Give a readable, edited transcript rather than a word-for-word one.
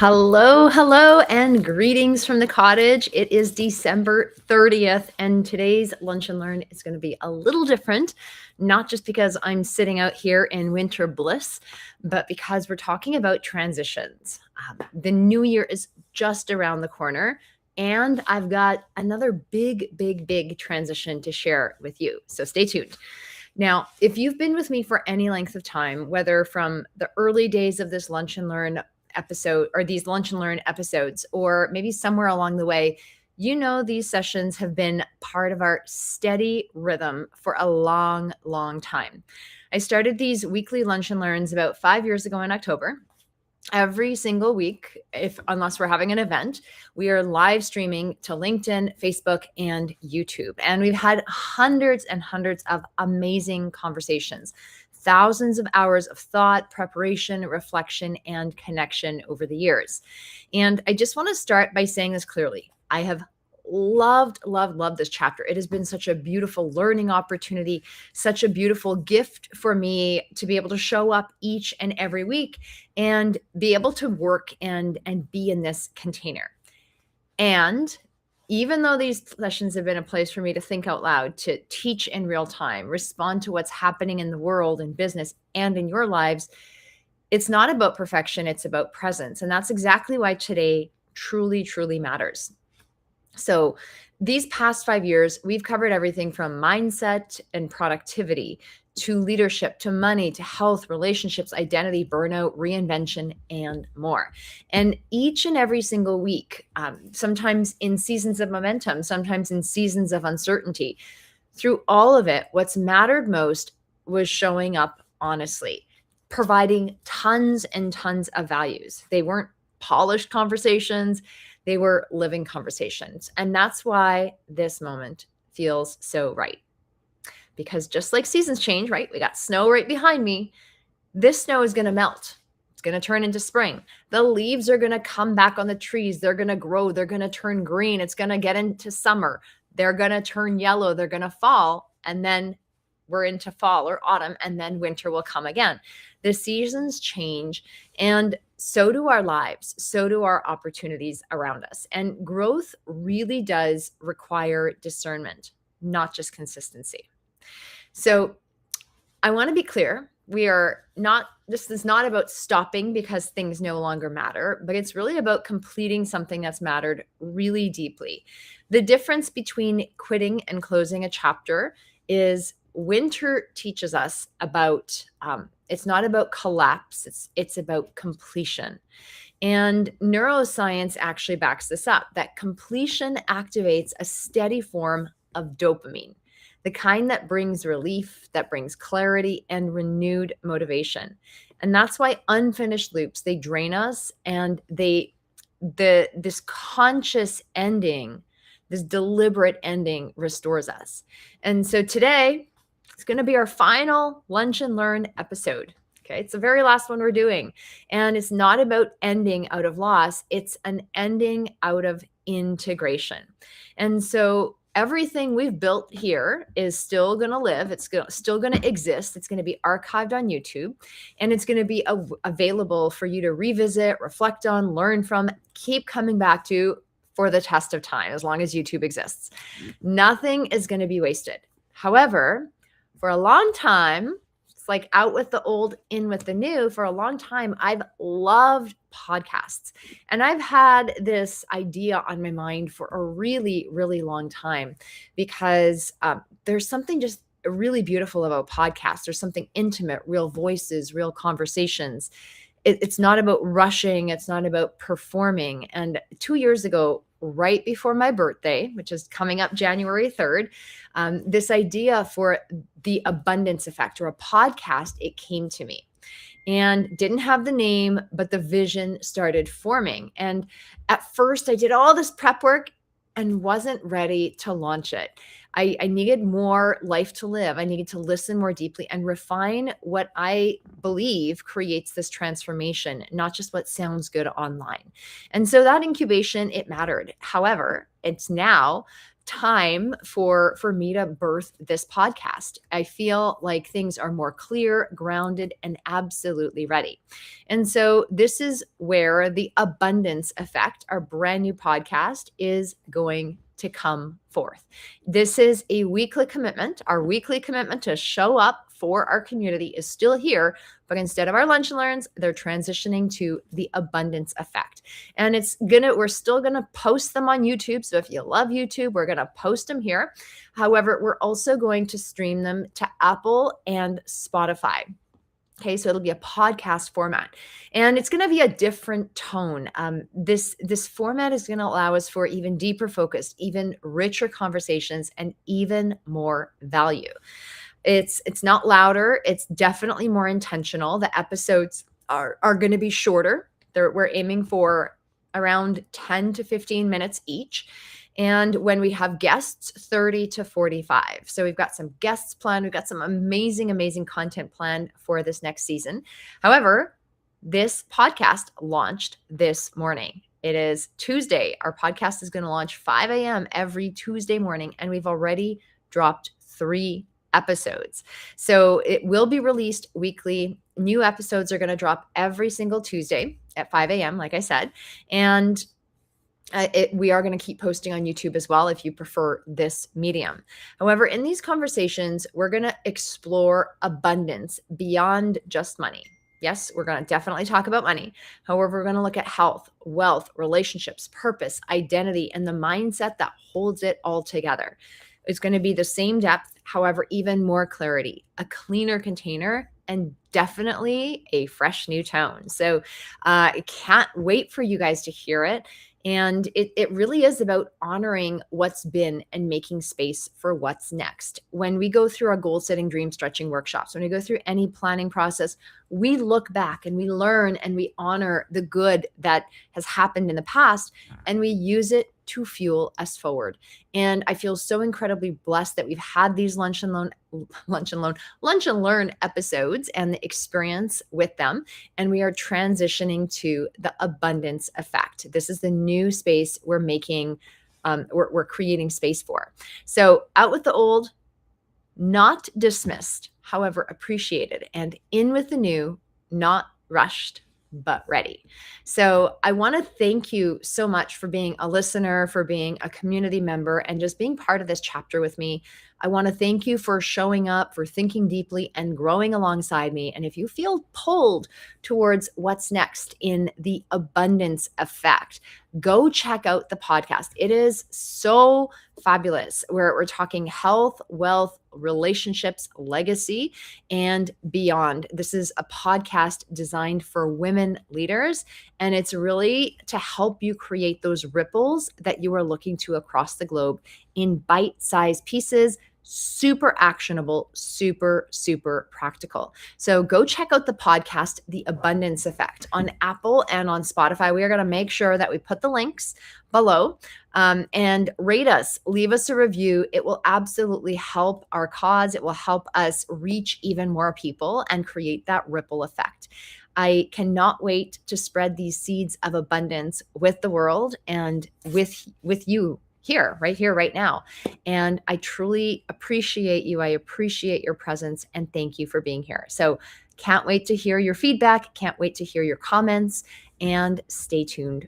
Hello, hello, and greetings from the cottage. It is December 30th, and today's Lunch and Learn is going to be a little different, not just because I'm sitting out here in winter bliss, but because we're talking about transitions. The new year is just around the corner, and I've got another big transition to share with you. So stay tuned. Now, if you've been with me for any length of time, whether from the early days of this Lunch and Learn episode or these Lunch and Learn episodes, or maybe somewhere along the way, you know these sessions have been part of our steady rhythm for a long time. I started these weekly Lunch and Learns about 5 years ago in October. Every single week, unless we're having an event, we are live streaming to LinkedIn, Facebook, and YouTube. And we've had hundreds and hundreds of amazing conversations, thousands of hours of thought, preparation, reflection, and connection over the years. And I just want to start by saying this clearly. I have loved this chapter. It has been such a beautiful learning opportunity, such a beautiful gift for me to be able to show up each and every week and be able to work and be in this container. And even though these sessions have been a place for me to think out loud, to teach in real time, respond to what's happening in the world and business and in your lives, it's not about perfection, it's about presence. And that's exactly why today truly matters. So these past 5 years, we've covered everything from mindset and productivity to leadership, to money, to health, relationships, identity, burnout, reinvention, and more. And each and every single week, sometimes in seasons of momentum, sometimes in seasons of uncertainty, through all of it, what's mattered most was showing up honestly, providing tons and tons of values. They weren't polished conversations. They were living conversations. And that's why this moment feels so right. Because just like seasons change, right? We got snow right behind me. This snow is going to melt. It's going to turn into spring. The leaves are going to come back on the trees. They're going to grow. They're going to turn green. It's going to get into summer. They're going to turn yellow. They're going to fall. And then we're into fall or autumn, and then winter will come again. The seasons change, and so do our lives. So do our opportunities around us. And growth really does require discernment, not just consistency. So I want to be clear. This is not about stopping because things no longer matter, but it's really about completing something that's mattered really deeply. The difference between quitting and closing a chapter is winter teaches us about, it's not about collapse, it's about completion. And neuroscience actually backs this up, that completion activates a steady form of dopamine, the kind that brings relief, that brings clarity and renewed motivation. And that's why unfinished loops, they drain us, and this conscious ending, this deliberate ending restores us. And so today, it's going to be our final Lunch and Learn episode. Okay, it's the very last one we're doing. And it's not about ending out of loss. It's an ending out of integration. And so everything we've built here is still going to live. It's still going to exist. It's going to be archived on YouTube, and it's going to be available for you to revisit, reflect on, learn from, keep coming back to for the test of time, as long as YouTube exists. Nothing is going to be wasted. However, for a long time, it's like out with the old, in with the new. For a long time, I've loved podcasts. And I've had this idea on my mind for a really long time, because there's something just really beautiful about podcasts. There's something intimate, real voices, real conversations. It's not about rushing. It's not about performing. And 2 years ago, right before my birthday, which is coming up January 3rd, this idea for the abundance effect, or a podcast, it came to me. And didn't have the name, but the vision started forming. And at first I did all this prep work and wasn't ready to launch it. I needed more life to live. I needed to listen more deeply and refine what I believe creates this transformation, not just what sounds good online. And so that incubation, it mattered. However, it's now time for me to birth this podcast. I feel like things are more clear, grounded, and absolutely ready. And so this is where the abundance effect, our brand new podcast, is going to come forth. This is a weekly commitment. Our weekly commitment to show up for our community is still here, but instead of our lunch and learns, they're transitioning to the abundance effect. And we're still gonna post them on YouTube. So if you love YouTube, we're gonna post them here. However, we're also going to stream them to Apple and Spotify. Okay, so it'll be a podcast format, and it's going to be a different tone. This format is going to allow us for even deeper focus, even richer conversations, and even more value. It's not louder. It's definitely more intentional. The episodes are going to be shorter. We're aiming for around 10 to 15 minutes each. And when we have guests, 30 to 45. So we've got some guests planned. We've got some amazing, amazing content planned for this next season. However, this podcast launched this morning. It is Tuesday. Our podcast is going to launch 5 a.m. every Tuesday morning, and we've already dropped 3 episodes. So it will be released weekly. New episodes are going to drop every single Tuesday at 5 a.m., like I said. And we are going to keep posting on YouTube as well if you prefer this medium. However, in these conversations, we're going to explore abundance beyond just money. Yes, we're going to definitely talk about money. However, we're going to look at health, wealth, relationships, purpose, identity, and the mindset that holds it all together. It's going to be the same depth, however, even more clarity, a cleaner container, and definitely a fresh new tone. So I can't wait for you guys to hear it. And it really is about honoring what's been and making space for what's next. When we go through our goal setting, dream stretching workshops, when we go through any planning process, we look back and we learn and we honor the good that has happened in the past, and we use it to fuel us forward. And I feel so incredibly blessed that we've had these lunch and learn episodes and the experience with them. And we are transitioning to the abundance effect. This is the new space we're making, we're creating space for. So out with the old, not dismissed, however, appreciated, and in with the new, not rushed, but ready. So I want to thank you so much for being a listener, for being a community member, and just being part of this chapter with me. I want to thank you for showing up, for thinking deeply and growing alongside me. And if you feel pulled towards what's next in the abundance effect, go check out the podcast. It is so fabulous. We're talking health, wealth, relationships, legacy, and beyond. This is a podcast designed for women leaders, and it's really to help you create those ripples that you are looking to across the globe in bite-sized pieces, super actionable, super, super practical. So go check out the podcast, The Abundance Effect, on Apple and on Spotify. We are going to make sure that we put the links below, and rate us, leave us a review. It will absolutely help our cause. It will help us reach even more people and create that ripple effect. I cannot wait to spread these seeds of abundance with the world and with you here, right now. And I truly appreciate you. I appreciate your presence, and thank you for being here. So can't wait to hear your feedback. Can't wait to hear your comments, and stay tuned